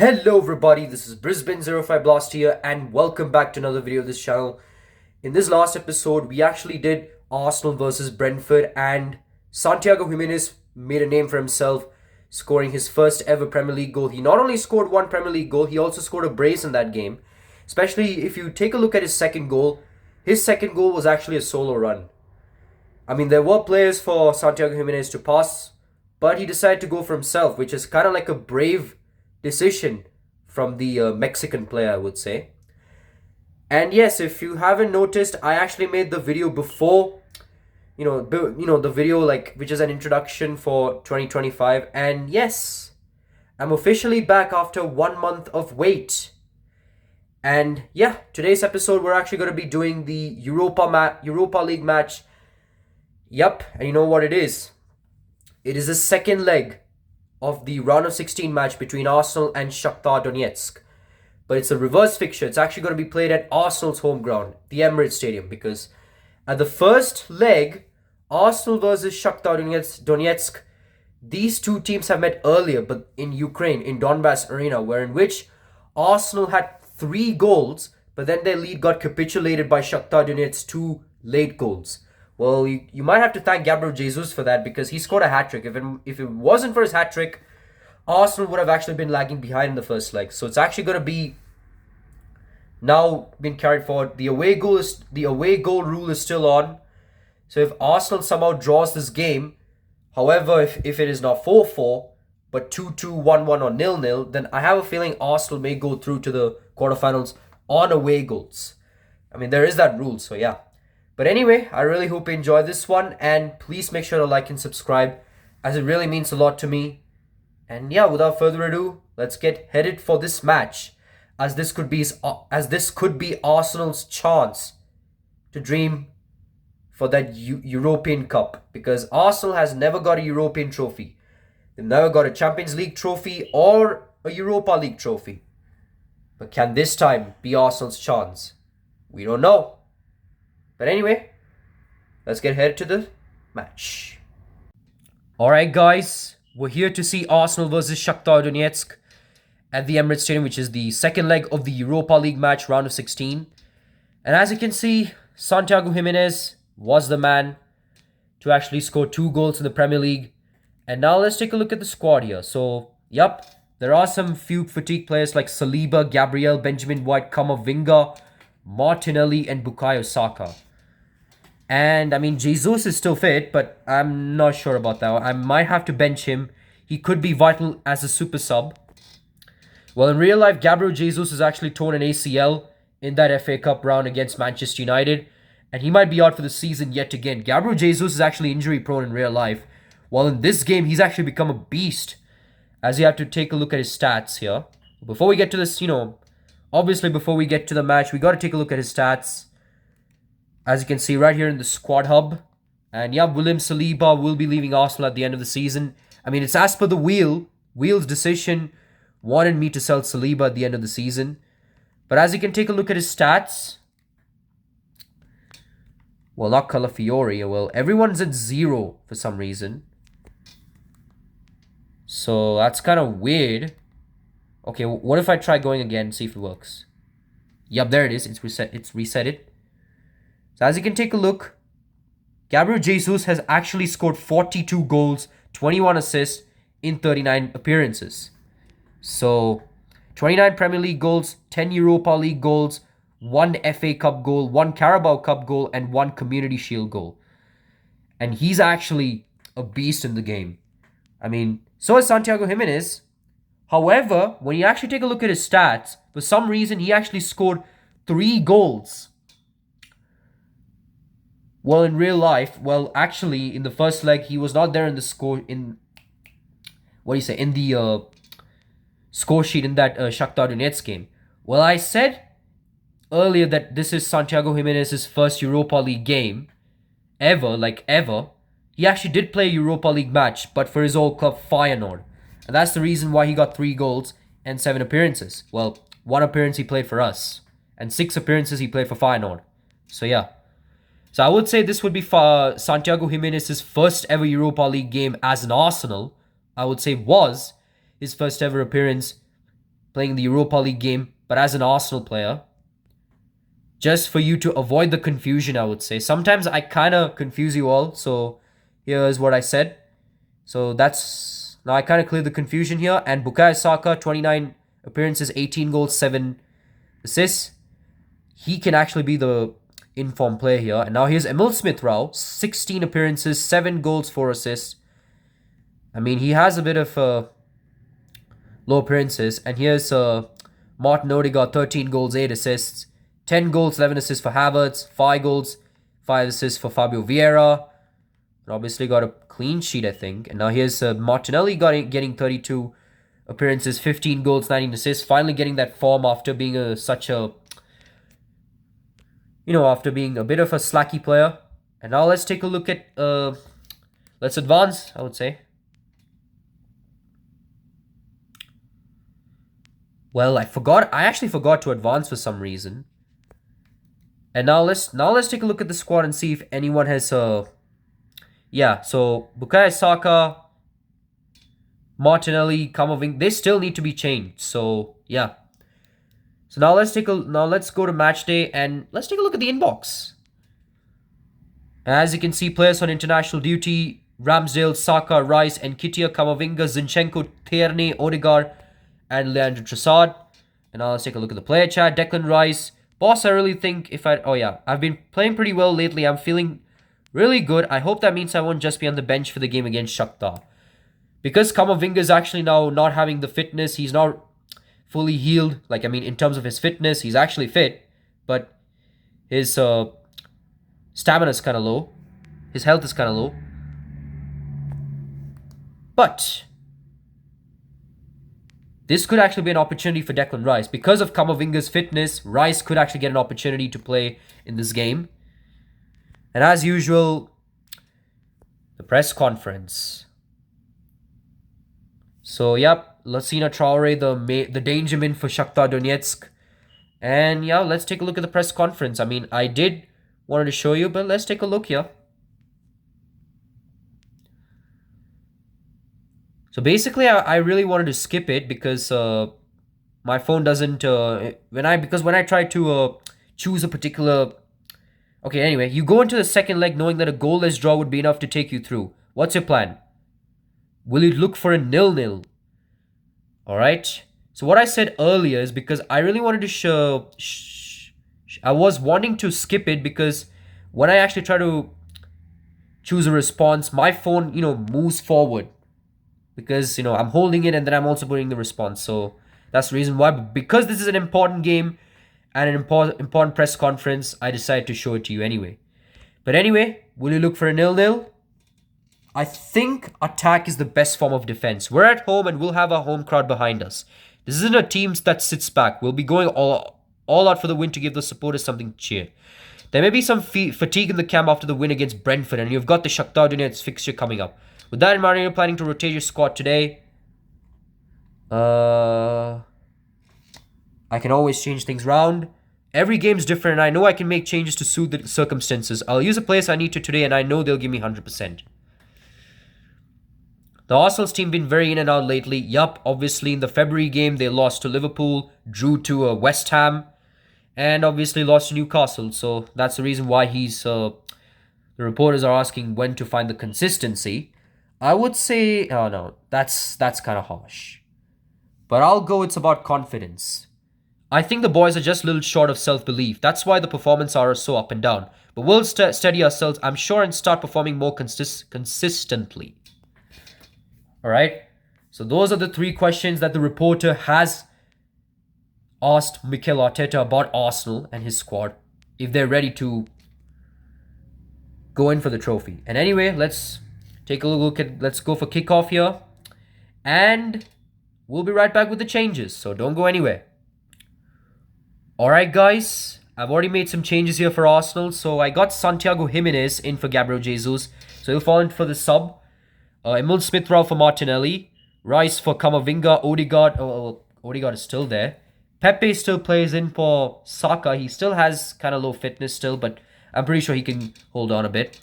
Hello everybody, this is Brisbane05 Blast here and welcome back to another video of this channel. In this last episode, we actually did Arsenal versus Brentford and Santiago Jimenez made a name for himself, scoring his first ever Premier League goal. He not only scored one Premier League goal, he also scored a brace in that game. Especially if you take a look at his second goal was actually a solo run. I mean, there were players for Santiago Jimenez to pass, but he decided to go for himself, which is kind of like a brave decision from the Mexican player, I would say. And yes, if you haven't noticed, I actually made the video before, the video which is an introduction for 2025. And yes, I'm officially back after 1 month of wait. And yeah, today's episode we're actually going to be doing the Europa League match. Yup, and you know what it is? It is the second leg of the round of 16 match between Arsenal and Shakhtar Donetsk. But it's a reverse fixture. It's actually going to be played at Arsenal's home ground, the Emirates Stadium, because at the first leg, Arsenal versus Shakhtar Donetsk, these two teams have met earlier, but in Ukraine, in Donbass Arena, in which Arsenal had 3 goals, but then their lead got capitulated by Shakhtar Donetsk's 2 late goals. Well, you might have to thank Gabriel Jesus for that because he scored a hat-trick. If it wasn't for his hat-trick, Arsenal would have actually been lagging behind in the first leg. So it's actually going to be now being carried forward. The away goal rule is still on. So if Arsenal somehow draws this game, however, if it is not 4-4, but 2-2, 1-1 or 0-0, then I have a feeling Arsenal may go through to the quarterfinals on away goals. I mean, there is that rule, so yeah. But anyway, I really hope you enjoy this one, and please make sure to like and subscribe, as it really means a lot to me. And yeah, without further ado, let's get headed for this match, as this could be Arsenal's chance to dream for that European Cup, because Arsenal has never got a European trophy. They've never got a Champions League trophy or a Europa League trophy. But can this time be Arsenal's chance? We don't know. But anyway, let's get headed to the match. Alright guys, we're here to see Arsenal versus Shakhtar Donetsk at the Emirates Stadium, which is the second leg of the Europa League match, round of 16. And as you can see, Santiago Jimenez was the man to actually score 2 goals in the Premier League. And now let's take a look at the squad here. So, yup, there are some few fatigue players like Saliba, Gabriel, Benjamin White, Kamavinga, Martinelli, and Bukayo Saka. And I mean, Jesus is still fit, but I'm not sure about that. I might have to bench him. He could be vital as a super sub. Well, in real life, Gabriel Jesus has actually torn an ACL in that FA Cup round against Manchester United, and he might be out for the season yet again. Gabriel Jesus is actually injury prone in real life. While in this game, he's actually become a beast, as you have to take a look at his stats here. Before we get to this, obviously before we get to the match, we got to take a look at his stats. As you can see right here in the squad hub. And yeah, William Saliba will be leaving Arsenal at the end of the season. I mean, it's as per the Wheel's decision wanted me to sell Saliba at the end of the season. But as you can take a look at his stats. Well, not Calafiori. Well, everyone's at 0 for some reason. So that's kind of weird. Okay, what if I try going again and see if it works? Yep, there it is. It's reset it. So as you can take a look, Gabriel Jesus has actually scored 42 goals, 21 assists in 39 appearances. So 29 Premier League goals, 10 Europa League goals, 1 FA Cup goal, 1 Carabao Cup goal, and 1 Community Shield goal. And he's actually a beast in the game. I mean, so is Santiago Jimenez. However, when you actually take a look at his stats, for some reason he actually scored 3 goals. Well, in real life, actually, in the first leg, he was not there in the score, in the score sheet in that Shakhtar Donetsk game. Well, I said earlier that this is Santiago Jimenez's first Europa League game ever. He actually did play a Europa League match, but for his old club, Feyenoord. And that's the reason why he got 3 goals and 7 appearances. Well, 1 appearance he played for us, and 6 appearances he played for Feyenoord. So yeah. So I would say this would be for Santiago Jimenez's first ever Europa League game as an Arsenal. I would say was his first ever appearance playing the Europa League game, but as an Arsenal player. Just for you to avoid the confusion, I would say. Sometimes I kind of confuse you all, so here's what I said. So that's... Now I kind of cleared the confusion here. And Bukayo Saka, 29 appearances, 18 goals, 7 assists. He can actually be the in-form player here. And now here's Emil Smith-Rowe, 16 appearances, 7 goals, 4 assists. I mean, he has a bit of low appearances. And here's Martin Odegaard, 13 goals, 8 assists. 10 goals, 11 assists for Havertz. 5 goals, 5 assists for Fabio Vieira. And obviously got a clean sheet, I think. And now here's Martinelli getting 32 appearances, 15 goals, 19 assists. Finally getting that form after being after being a bit of a slacky player. And now let's take a look at... let's advance, I would say. Well, I actually forgot to advance for some reason. And now let's take a look at the squad and see if anyone has yeah, so Bukayo Saka, Martinelli, Camavinga, they still need to be changed. So yeah. So now let's go to match day and let's take a look at the inbox. As you can see, players on international duty: Ramsdale, Saka, Rice, Nketiah, Camavinga, Zinchenko, Tierney, Odegaard, and Leandro Trossard. And now let's take a look at the player chat. Declan Rice. Boss, I really think I've been playing pretty well lately. I'm feeling really good. I hope that means I won't just be on the bench for the game against Shakhtar. Because Camavinga is actually now not having the fitness. He's not fully healed. Like, I mean, in terms of his fitness, he's actually fit. But his stamina is kind of low. His health is kind of low. But this could actually be an opportunity for Declan Rice. Because of Camavinga's fitness, Rice could actually get an opportunity to play in this game. And as usual, the press conference. So, yep, Lassina Traore, the danger man for Shakhtar Donetsk. And, yeah, let's take a look at the press conference. I mean, I did wanted to show you, but let's take a look here. So basically, I really wanted to skip it because my phone doesn't when I try to choose a particular. Okay, anyway, you go into the second leg knowing that a goalless draw would be enough to take you through. What's your plan? Will you look for a 0-0? All right. So what I said earlier is because I really wanted to show. I was wanting to skip it because when I actually try to choose a response, my phone moves forward. Because, I'm holding it and then I'm also putting the response. So that's the reason why. But because this is an important game and an important press conference, I decided to show it to you anyway. But anyway, will you look for a 0-0? I think attack is the best form of defense. We're at home and we'll have our home crowd behind us. This isn't a team that sits back. We'll be going all out for the win to give the supporters something to cheer. There may be some fatigue in the camp after the win against Brentford, and you've got the Shakhtar Donetsk fixture coming up. With that in mind, you're planning to rotate your squad today. I can always change things around. Every game's different, and I know I can make changes to suit the circumstances. I'll use a place I need to today, and I know they'll give me 100%. The Arsenal's team been very in and out lately. Yup, obviously in the February game, they lost to Liverpool, drew to West Ham, and obviously lost to Newcastle. So that's the reason why the reporters are asking when to find the consistency. I would say, oh no, that's kind of harsh. But I'll go, it's about confidence. I think the boys are just a little short of self-belief. That's why the performances are so up and down. But we'll steady ourselves, I'm sure, and start performing more consistently. Alright? So those are the 3 questions that the reporter has asked Mikel Arteta about Arsenal and his squad, if they're ready to go in for the trophy. And anyway, let's take a let's go for kickoff here. And we'll be right back with the changes, so don't go anywhere. Alright guys, I've already made some changes here for Arsenal. So I got Santiago Jimenez in for Gabriel Jesus. So he'll fall in for the sub. Emil Smith-Rowe for Martinelli. Rice for Camavinga. Odegaard is still there. Pepe still plays in for Saka. He still has kind of low fitness still, but I'm pretty sure he can hold on a bit.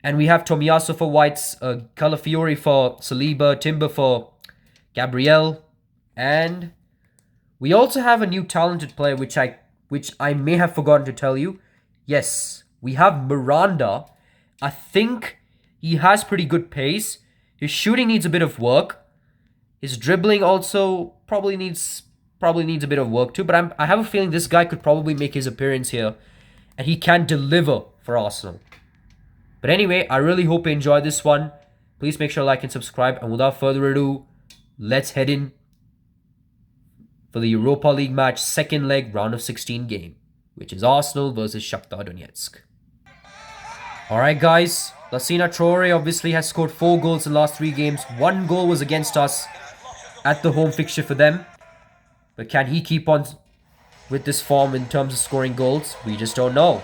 And we have Tomiyasu for Whites, Calafiori for Saliba, Timber for Gabriel, and We also have a new talented player, which I may have forgotten to tell you. Yes, we have Miranda. I think he has pretty good pace. His shooting needs a bit of work. His dribbling also probably needs a bit of work too. But I have a feeling this guy could probably make his appearance here, and he can deliver for Arsenal. But anyway, I really hope you enjoyed this one. Please make sure to like and subscribe. And without further ado, let's head in for the Europa League match, second leg, round of 16 game, which is Arsenal versus Shakhtar Donetsk. Alright guys, Lassina Traore obviously has scored 4 goals in the last 3 games. 1 goal was against us at the home fixture for them. But can he keep on with this form in terms of scoring goals? We just don't know.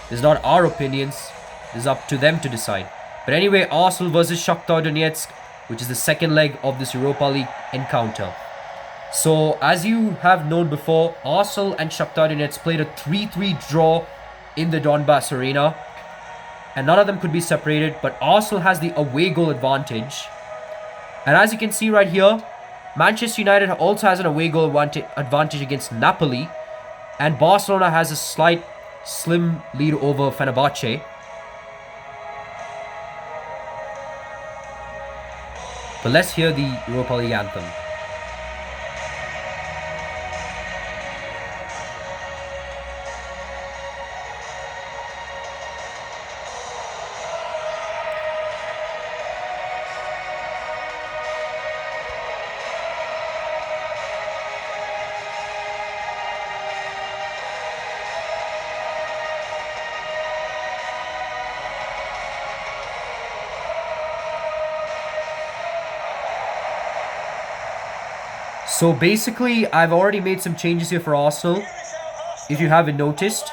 This is not our opinions. This is up to them to decide. But anyway, Arsenal versus Shakhtar Donetsk, which is the second leg of this Europa League encounter. So, as you have known before, Arsenal and Shakhtar Donetsk played a 3-3 draw in the Donbass arena. And none of them could be separated, but Arsenal has the away goal advantage. And as you can see right here, Manchester United also has an away goal advantage against Napoli. And Barcelona has a slim lead over Fenerbahce. But let's hear the Europa League anthem. So basically, I've already made some changes here for Arsenal, if you haven't noticed.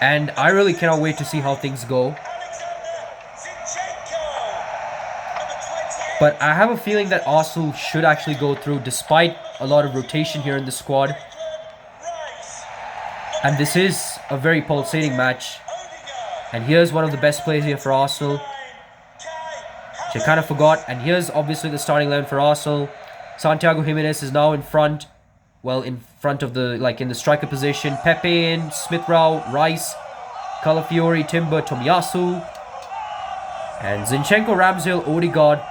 And I really cannot wait to see how things go. But I have a feeling that Arsenal should actually go through despite a lot of rotation here in the squad. And this is a very pulsating match. And here's one of the best players here for Arsenal, which I kind of forgot. And here's obviously the starting 11 for Arsenal. Santiago Jimenez is now in front. Well, in front of the, in the striker position. Pepe in, Smith-Rowe, Rice, Calafiori, Timber, Tomiyasu. And Zinchenko, Ramsdale, Odegaard.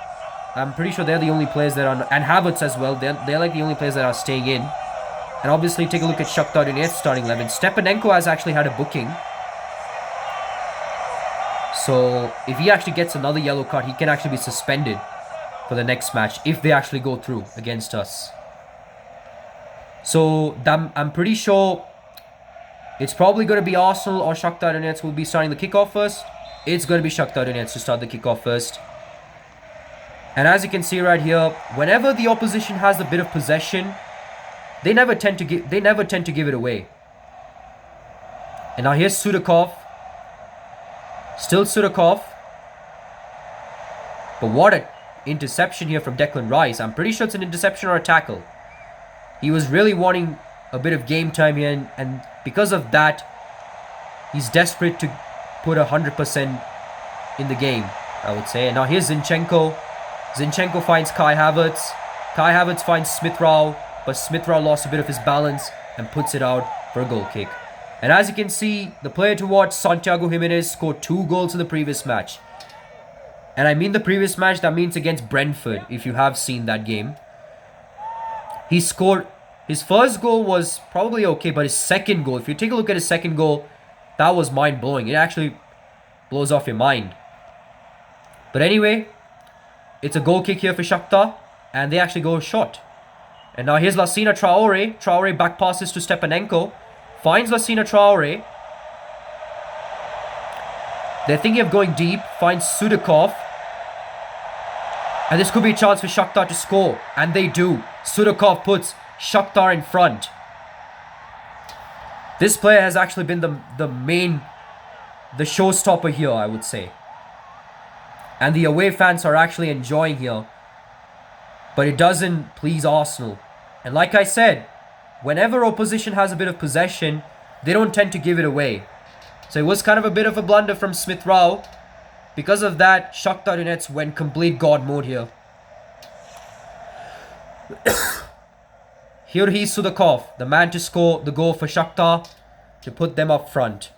I'm pretty sure they're the only players that are... And Havertz as well. They're like the only players that are staying in. And obviously take a look at Shakhtar Donetsk starting 11. Stepanenko has actually had a booking. So, if he actually gets another yellow card, he can actually be suspended for the next match if they actually go through against us. So, I'm pretty sure it's probably going to be Arsenal or Shakhtar Donetsk will be starting the kickoff first. It's going to be Shakhtar Donetsk to start the kickoff first. And as you can see right here, whenever the opposition has a bit of possession, they never tend to give it away. And now here's Sudakov. Still Sudakov. But what an interception here from Declan Rice. I'm pretty sure it's an interception or a tackle. He was really wanting a bit of game time here. And because of that, he's desperate to put 100% in the game, I would say. And now here's Zinchenko. Zinchenko finds Kai Havertz. Kai Havertz finds Smith-Rowe. But Smith-Rowe lost a bit of his balance and puts it out for a goal kick. And as you can see, the player to watch, Santiago Jimenez, scored 2 goals in the previous match. And I mean the previous match, that means against Brentford, if you have seen that game. He scored... His first goal was probably okay, but his second goal, if you take a look at his second goal, that was mind-blowing. It actually blows off your mind. But anyway, it's a goal kick here for Shakhtar, and they actually go short. And now here's Lassina Traore. Traore back passes to Stepanenko. Finds Lassina Traore. They're thinking of going deep. Finds Sudakov. And this could be a chance for Shakhtar to score. And they do. Sudakov puts Shakhtar in front. This player has actually been the showstopper here, I would say. And the away fans are actually enjoying here. But it doesn't please Arsenal. And like I said, whenever opposition has a bit of possession, they don't tend to give it away. So it was kind of a bit of a blunder from Smith-Rowe. Because of that, Shakhtar Donetsk went complete God mode here. Here he's Sudakov, the man to score the goal for Shakhtar to put them up front.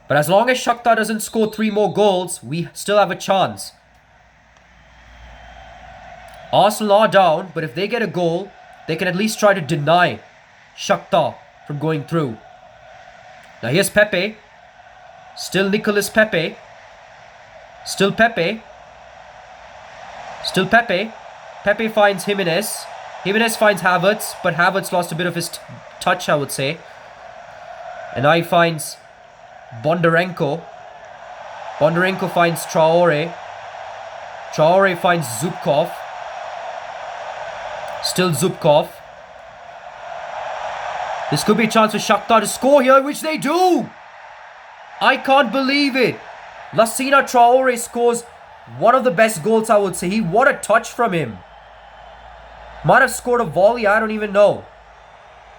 But as long as Shakhtar doesn't score 3 more goals, we still have a chance. Arsenal are down, but if they get a goal, they can at least try to deny Shakhtar from going through. Now here's Pepe. Still Nicolas Pepe. Still Pepe. Still Pepe. Pepe finds Jimenez. Jimenez finds Havertz, but Havertz lost a bit of his touch, I would say. And now he finds Bondarenko. Bondarenko finds Traore. Traore finds Zubkov. Still Zubkov. This could be a chance for Shakhtar to score here, which they do! I can't believe it! Lassina Traore scores one of the best goals, I would say. What a touch from him. Might have scored a volley, I don't even know.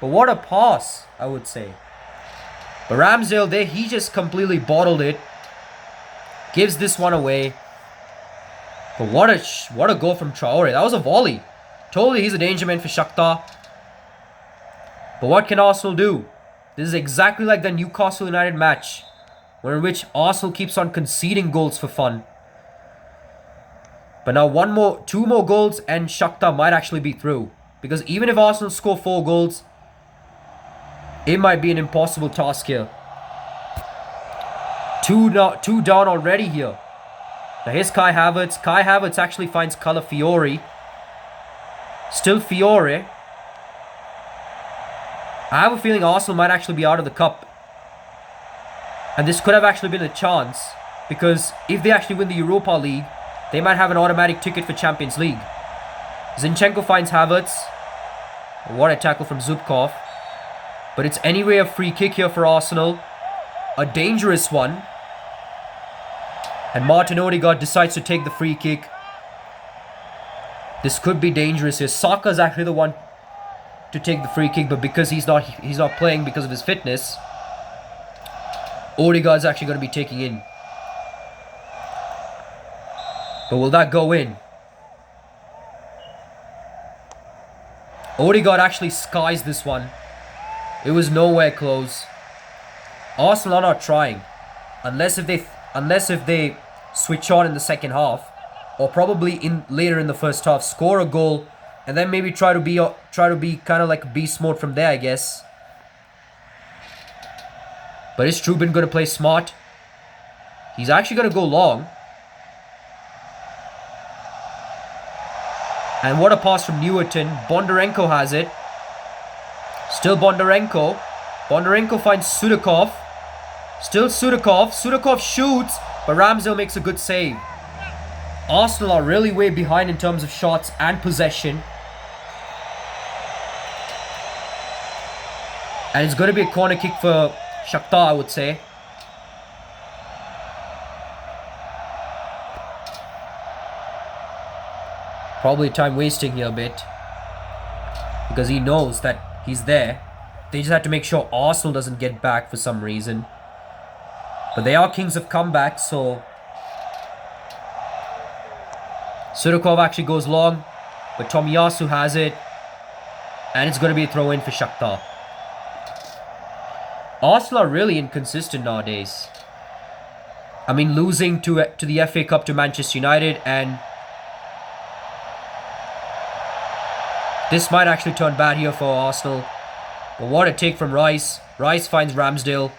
But what a pass, I would say. But Ramsdale there, he just completely bottled it. Gives this one away. But what a goal from Traore. That was a volley. Totally he's a danger man for Shakhtar. But what can Arsenal do? This is exactly like the Newcastle United match, in which Arsenal keeps on conceding goals for fun. But now 2 more goals and Shakhtar might actually be through. Because even if Arsenal score 4 goals, it might be an impossible task here. 2 down already here. Now here's Kai Havertz. Kai Havertz actually finds Calafiori. Still Fiore. I have a feeling Arsenal might actually be out of the cup. And this could have actually been a chance. Because if they actually win the Europa League, they might have an automatic ticket for Champions League. Zinchenko finds Havertz. What a tackle from Zubkov. But it's anyway a free kick here for Arsenal. A dangerous one. And Martin Odegaard decides to take the free kick. This could be dangerous here. Saka's actually the one to take the free kick, but because he's not playing because of his fitness, Odegaard's actually going to be taking in. But will that go in? Odegaard actually skies this one. It was nowhere close. Arsenal are not trying, unless if they switch on in the second half, or probably later in the first half, score a goal, and then maybe try to be kind of like beast mode from there, I guess. But is Trubin going to play smart? He's actually going to go long. And what a pass from Newerton. Bondarenko has it. Still Bondarenko. Bondarenko finds Sudakov. Still Sudakov. Sudakov shoots, but Ramsdale makes a good save. Arsenal are really way behind in terms of shots and possession. And it's going to be a corner kick for Shakhtar, I would say. Probably time wasting here a bit. Because he knows that he's there. They just have to make sure Arsenal doesn't get back for some reason. But they are kings of comebacks, so... Sudakov actually goes long, but Tomiyasu has it. And it's going to be a throw-in for Shakhtar. Arsenal are really inconsistent nowadays. I mean, losing to the FA Cup to Manchester United, and this might actually turn bad here for Arsenal. But what a take from Rice. Rice finds Ramsdale.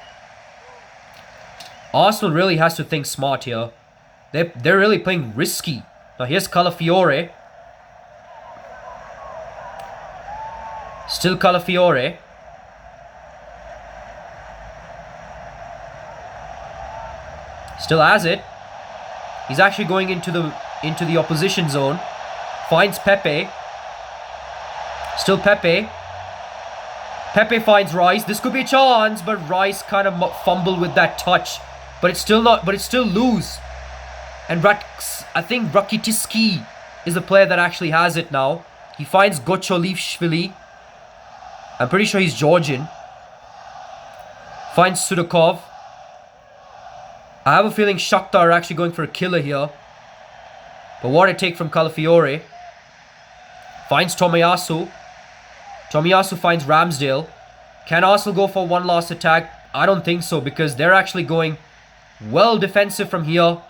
Arsenal really has to think smart here. They're really playing risky. Now here's Calafiore. Still Calafiore. Still has it. He's actually going into the opposition zone. Finds Pepe. Still Pepe. Pepe finds Rice. This could be a chance, but Rice kind of fumbled with that touch. But it's still not. But it's still loose. And I think Rakitiski is the player that actually has it now. He finds Gocholivshvili. I'm pretty sure he's Georgian. Finds Sudakov. I have a feeling Shakhtar are actually going for a killer here. But what a take from Calafiore. Finds Tomiyasu. Tomiyasu finds Ramsdale. Can Arsenal go for one last attack? I don't think so, because they're actually going well defensive from here.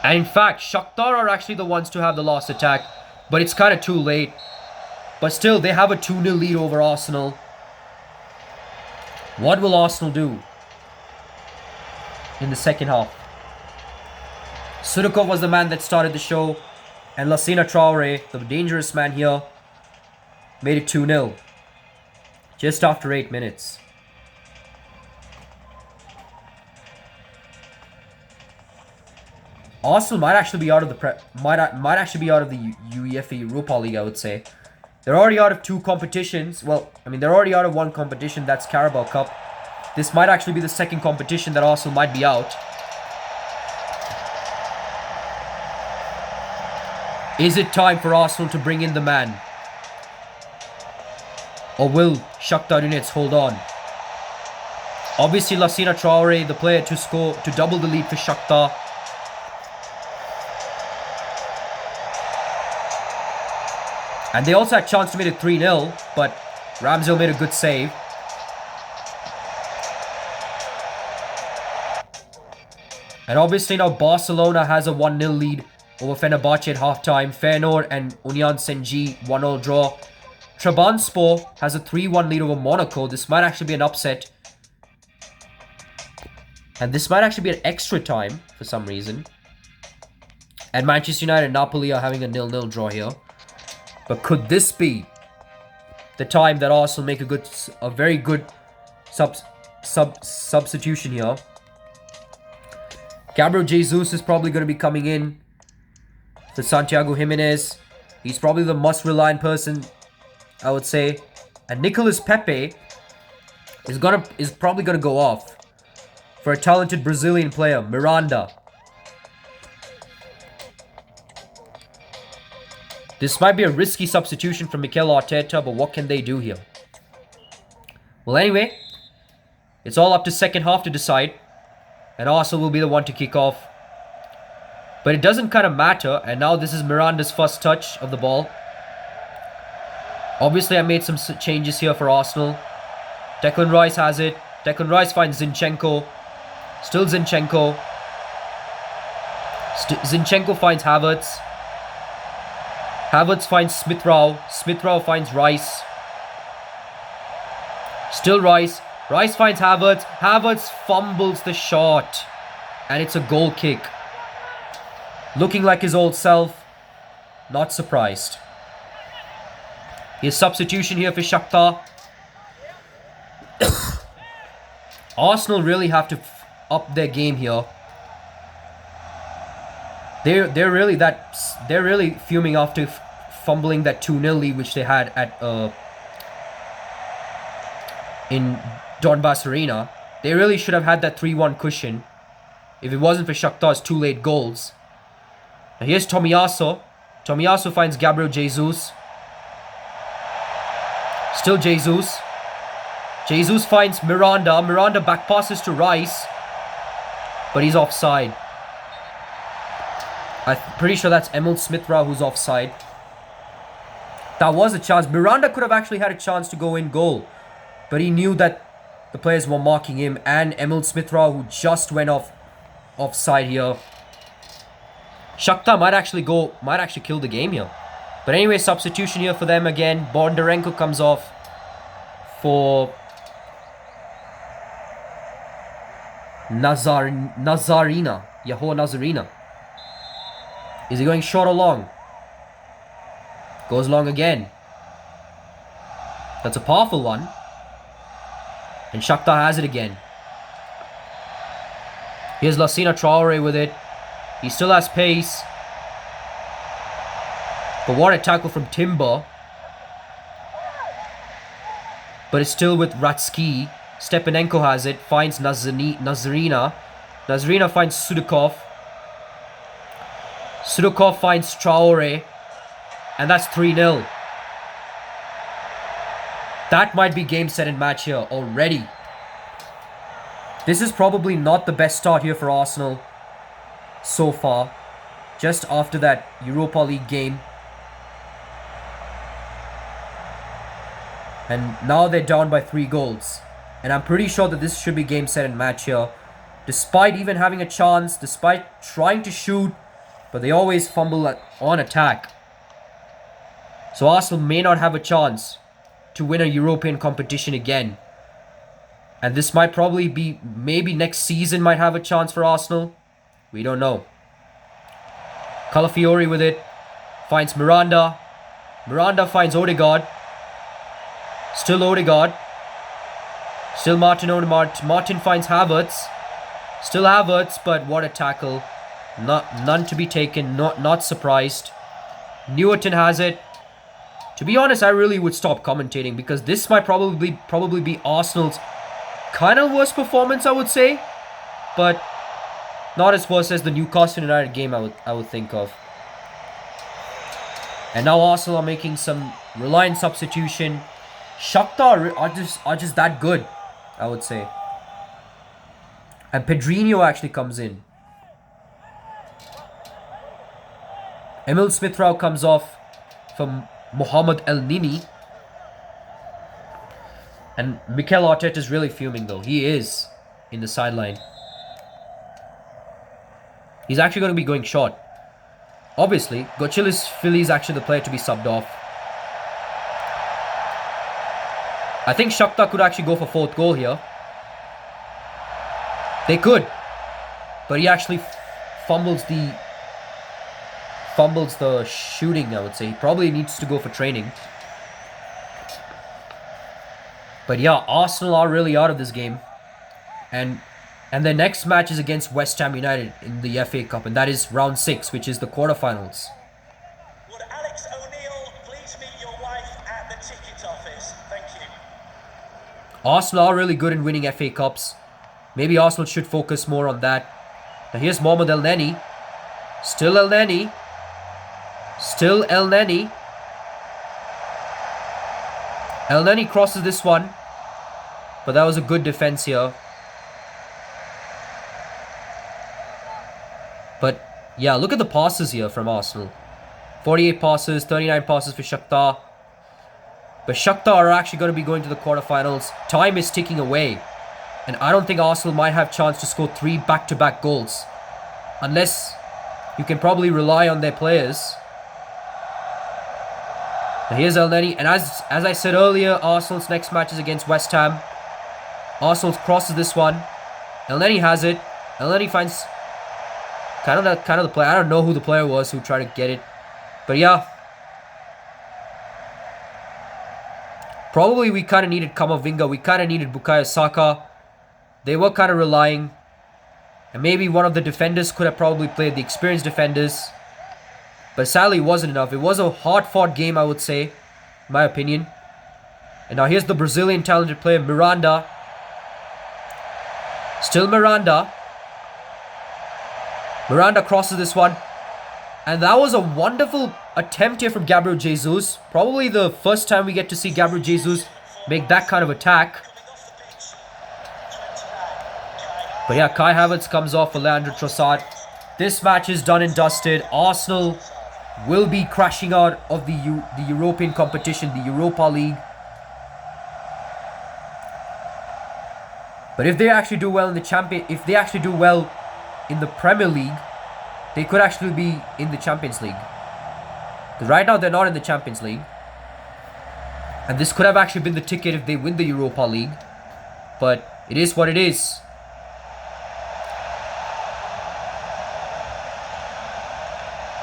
And in fact, Shakhtar are actually the ones to have the last attack. But it's kind of too late. But still, they have a 2-0 lead over Arsenal. What will Arsenal do in the second half? Sudukov was the man that started the show. And Lassina Traore, the dangerous man here, made it 2-0. Just after 8 minutes. Arsenal might actually be out of the might actually be out of the UEFA Europa League, I would say. They're already out of 2 competitions. Well, I mean, they're already out of 1 competition. That's Carabao Cup. This might actually be the second competition that Arsenal might be out. Is it time for Arsenal to bring in the man? Or will Shakhtar Donetsk hold on? Obviously, Lassina Traore, the player to score, to double the lead for Shakhtar. And they also had a chance to make it 3-0, but Ramsdale made a good save. And obviously now Barcelona has a 1-0 lead over Fenerbahce at halftime. Feyenoord and Union Saint-Gilles 1-0 draw. Trabzonspor has a 3-1 lead over Monaco. This might actually be an upset. And this might actually be an extra time for some reason. And Manchester United and Napoli are having a 0-0 draw here. But could this be the time that Arsenal make a very good substitution here? Gabriel Jesus is probably going to be coming in for Santiago Jimenez. He's probably the must-rely person, I would say. And Nicolas Pepe is probably gonna go off for a talented Brazilian player, Miranda. This might be a risky substitution from Mikel Arteta, but what can they do here? Well, anyway, it's all up to second half to decide. And Arsenal will be the one to kick off. But it doesn't kind of matter. And now this is Miranda's first touch of the ball. Obviously, I made some changes here for Arsenal. Declan Rice has it. Declan Rice finds Zinchenko. Still Zinchenko. Zinchenko finds Havertz. Havertz finds Smith-Rowe. Smith-Rowe finds Rice. Still Rice. Rice finds Havertz. Havertz fumbles the shot. And it's a goal kick. Looking like his old self. Not surprised. His substitution here for Shakhtar. Arsenal really have to up their game here. They're really fuming after fumbling that 2-0 lead which they had at in Donbass Arena. They really should have had that 3-1 cushion if it wasn't for Shakhtar's 2 late goals. Now here's Tomiyasu. Tomiyasu finds Gabriel Jesus. Still Jesus. Jesus finds Miranda. Miranda back passes to Rice. But he's offside. I'm pretty sure that's Emil Smith-Rowe who's offside. That was a chance. Miranda could have actually had a chance to go in goal. But he knew that the players were marking him. And Emil Smith-Rowe, who just went offside here. Shakhtar might actually kill the game here. But anyway, substitution here for them again. Bondarenko comes off for Nazarina. Yahoo Nazarina. Is he going short or long? Goes long again. That's a powerful one. And Shakhtar has it again. Here's Lassina Traore with it. He still has pace. But what a tackle from Timber. But it's still with Ratsky. Stepanenko has it. Finds Nazarina. Nazarina finds Sudukov. Sudukov finds Traore. And that's 3-0. That might be game, set and match here already. This is probably not the best start here for Arsenal so far. Just after that Europa League game And now they're down by 3 goals. And I'm pretty sure that this should be game, set, and match here. Despite even having a chance, despite trying to shoot, but they always fumble on attack. So Arsenal may not have a chance to win a European competition again. And this might probably be, maybe next season might have a chance for Arsenal. We don't know. Calafiori with it. Finds Miranda. Miranda finds Odegaard. Still Odegaard. Still Martin Odegaard. Martin finds Havertz. Still Havertz, but what a tackle. None to be taken. Not surprised. Newton has it. To be honest, I really would stop commentating because this might probably be Arsenal's kind of worst performance, I would say. But not as worse as the Newcastle United game I would think of. And now Arsenal are making some reliant substitution. Shakhtar are just that good, I would say. And Pedrinho actually comes in. Emil Smith-Rowe comes off from Mohamed El Nini. And Mikel Arteta is really fuming though. He is in the sideline. He's actually going to be going short. Obviously, Gochilishvili is actually the player to be subbed off. I think Shakhtar could actually go for 4th goal here. They could. But he actually fumbles the shooting, I would say. He probably needs to go for training. But yeah, Arsenal are really out of this game. And their next match is against West Ham United in the FA Cup. And that is round 6, which is the quarterfinals. Would Alex O'Neill please meet your wife at the ticket office? Thank you. Arsenal are really good in winning FA Cups. Maybe Arsenal should focus more on that. Now here's Mohamed El Neni. Still El Neni. Still El Neni. El Neni crosses this one. But that was a good defense here. But yeah, look at the passes here from Arsenal. 48 passes, 39 passes for Shakhtar. But Shakhtar are actually going to be going to the quarterfinals. Time is ticking away. And I don't think Arsenal might have a chance to score 3 back-to-back goals. Unless you can probably rely on their players. Now here's El Neni. And as I said earlier, Arsenal's next match is against West Ham. Arsenal crosses this one. El Neni has it. El Neni finds kind of the player. I don't know who the player was who tried to get it. But yeah. Probably we kind of needed Kamavinga. We kind of needed Bukayo Saka. They were kind of relying. And maybe one of the defenders could have probably played, the experienced defenders. But sadly, it wasn't enough. It was a hard-fought game, I would say. In my opinion. And now here's the Brazilian talented player, Miranda. Still Miranda. Miranda crosses this one. And that was a wonderful attempt here from Gabriel Jesus. Probably the first time we get to see Gabriel Jesus make that kind of attack. But yeah, Kai Havertz comes off for Leandro Trossard. This match is done and dusted. Arsenal will be crashing out of the European competition, the Europa League. But if they actually do well in the Premier League, they could actually be in the Champions League. Because right now they're not in the Champions League. And this could have actually been the ticket if they win the Europa League. But it is what it is.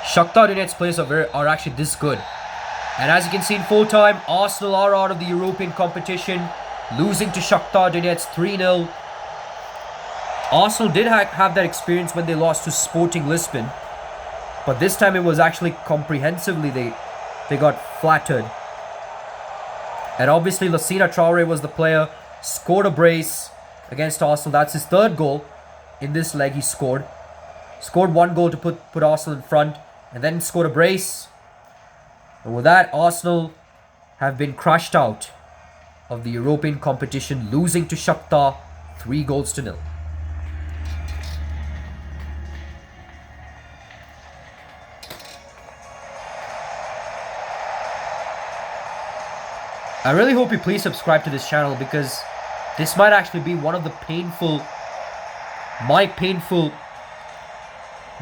Shakhtar Donetsk players are actually this good. And as you can see in full time, Arsenal are out of the European competition, losing to Shakhtar Donetsk 3-0. Arsenal did have that experience when they lost to Sporting Lisbon. But this time it was actually comprehensively they got flattered. And obviously Lassina Traore was the player, scored a brace against Arsenal. That's his 3rd goal in this leg he scored. Scored 1 goal to put Arsenal in front. And then scored a brace. And with that, Arsenal have been crushed out of the European competition, losing to Shakhtar 3-0. I really hope you please subscribe to this channel because this might actually be one of the my painful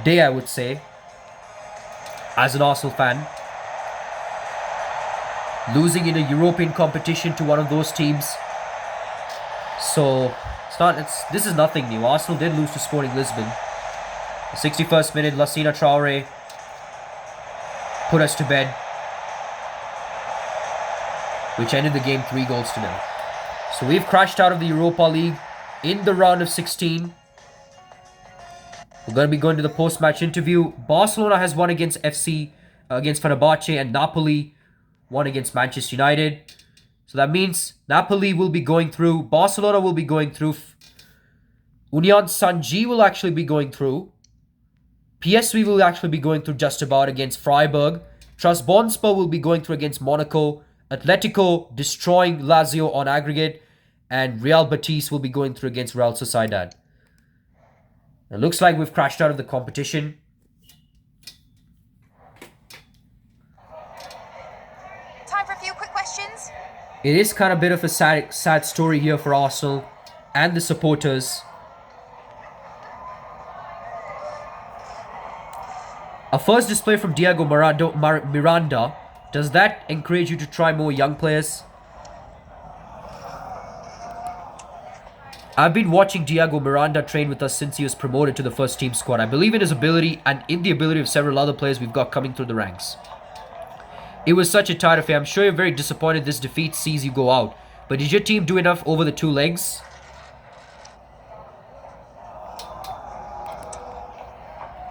day, I would say, as an Arsenal fan. Losing in a European competition to one of those teams. So, this is nothing new. Arsenal did lose to Sporting Lisbon. The 61st minute, Lassina Traore put us to bed, which ended the game 3-0. So we've crashed out of the Europa League in the round of 16. We're going to be going to the post-match interview. Barcelona has won against against Fenerbahce, and Napoli won against Manchester United. So that means Napoli will be going through, Barcelona will be going through, Union Saint-Gilles will actually be going through, PSV will actually be going through just about against Freiburg, Trabzonspor will be going through against Monaco, Atletico destroying Lazio on aggregate, and Real Betis will be going through against Real Sociedad. It looks like we've crashed out of the competition. Time for a few quick questions. It is kind of a bit of a sad story here for Arsenal and the supporters. A first display from Diego Miranda. Does that encourage you to try more young players? I've been watching Diego Miranda train with us since he was promoted to the first team squad. I believe in his ability and in the ability of several other players we've got coming through the ranks. It was such a tight affair. I'm sure you're very disappointed this defeat sees you go out. But did your team do enough over the 2 legs?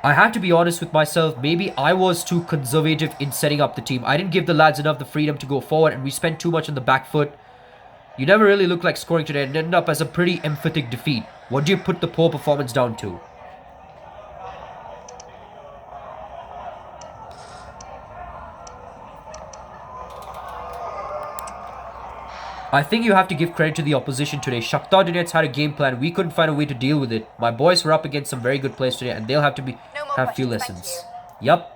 I have to be honest with myself. Maybe I was too conservative in setting up the team. I didn't give the lads enough the freedom to go forward, and we spent too much on the back foot. You never really looked like scoring today and ended up as a pretty emphatic defeat. What do you put the poor performance down to? I think you have to give credit to the opposition today. Shakhtar Donetsk had a game plan. We couldn't find a way to deal with it. My boys were up against some very good players today, and they'll have to have few lessons. Yep.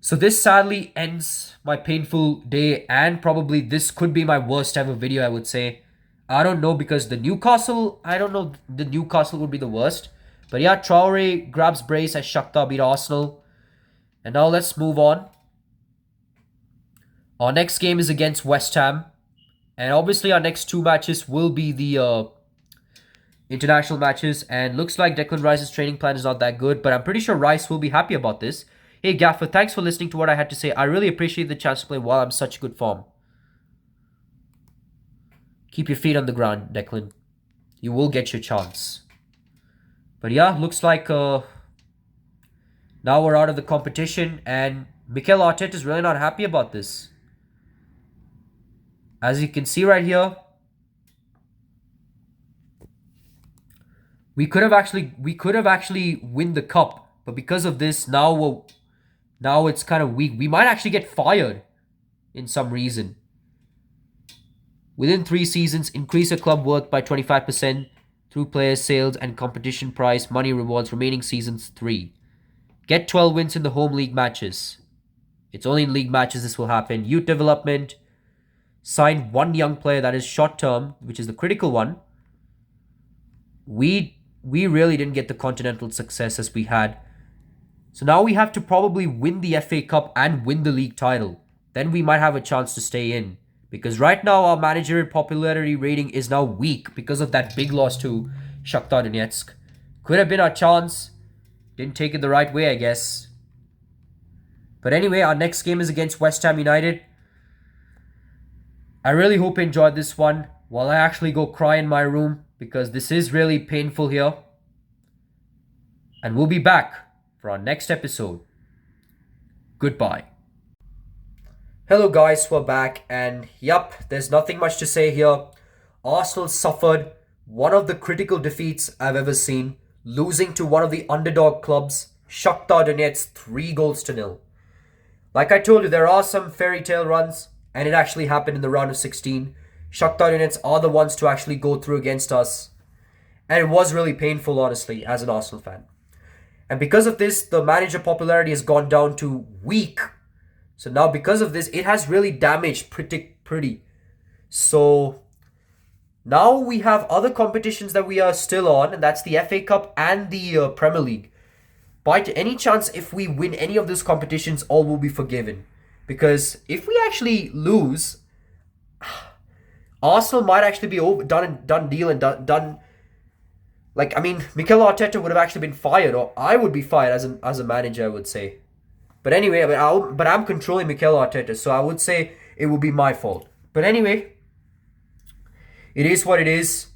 So this sadly ends my painful day, and probably this could be my worst ever video, I would say. I don't know, because the Newcastle would be the worst. But yeah, Traore grabs brace as Shakhtar beat Arsenal. And now let's move on. Our next game is against West Ham. And obviously our next 2 matches will be the international matches. And looks like Declan Rice's training plan is not that good. But I'm pretty sure Rice will be happy about this. Hey Gaffer, thanks for listening to what I had to say. I really appreciate the chance to play while I'm such good form. Keep your feet on the ground, Declan. You will get your chance. But yeah, looks like now we're out of the competition. And Mikel Arteta is really not happy about this. As you can see right here, we could have actually win the cup, but because of this, now it's kind of weak. We might actually get fired in some reason. Within 3 seasons, increase a club worth by 25% through player sales and competition price, money rewards, remaining seasons 3. Get 12 wins in the home league matches. It's only in league matches this will happen. Youth development. Sign 1 young player that is short term, which is the critical one. We really didn't get the continental success as we had. So now we have to probably win the FA Cup and win the league title. Then we might have a chance to stay in. Because right now our managerial popularity rating is now weak because of that big loss to Shakhtar Donetsk. Could have been our chance. Didn't take it the right way, I guess. But anyway, our next game is against West Ham United. I really hope you enjoyed this one while I actually go cry in my room, because this is really painful here. And we'll be back for our next episode. Goodbye. Hello guys, we're back, and yep, there's nothing much to say here. Arsenal suffered one of the critical defeats I've ever seen, losing to one of the underdog clubs, Shakhtar Donetsk, 3-0. Like I told you, there are some fairy tale runs, and it actually happened in the round of 16. Shakhtar Donetsk are the ones to actually go through against us. And it was really painful, honestly, as an Arsenal fan. And because of this, the manager popularity has gone down to weak. So now because of this, it has really damaged pretty. So now we have other competitions that we are still on, and that's the FA Cup and the Premier League. By any chance, if we win any of those competitions, all will be forgiven. Because if we actually lose, Arsenal might actually be over, done deal and done. Like, I mean, Mikel Arteta would have actually been fired, or I would be fired as a manager, I would say. But anyway, but I'm controlling Mikel Arteta, so I would say it would be my fault. But anyway, it is what it is.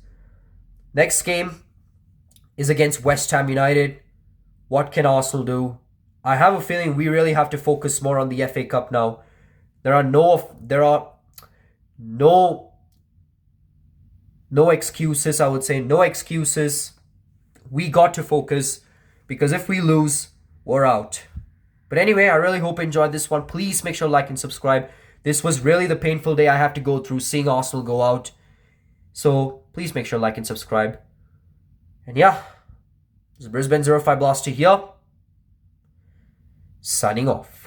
Next game is against West Ham United. What can Arsenal do? I have a feeling we really have to focus more on the FA Cup now. There are no excuses, I would say. No excuses. We got to focus because if we lose, we're out. But anyway, I really hope you enjoyed this one. Please make sure to like and subscribe. This was really the painful day I have to go through seeing Arsenal go out. So please make sure to like and subscribe. And yeah, this is Brisbane 05 Blaster here. Signing off.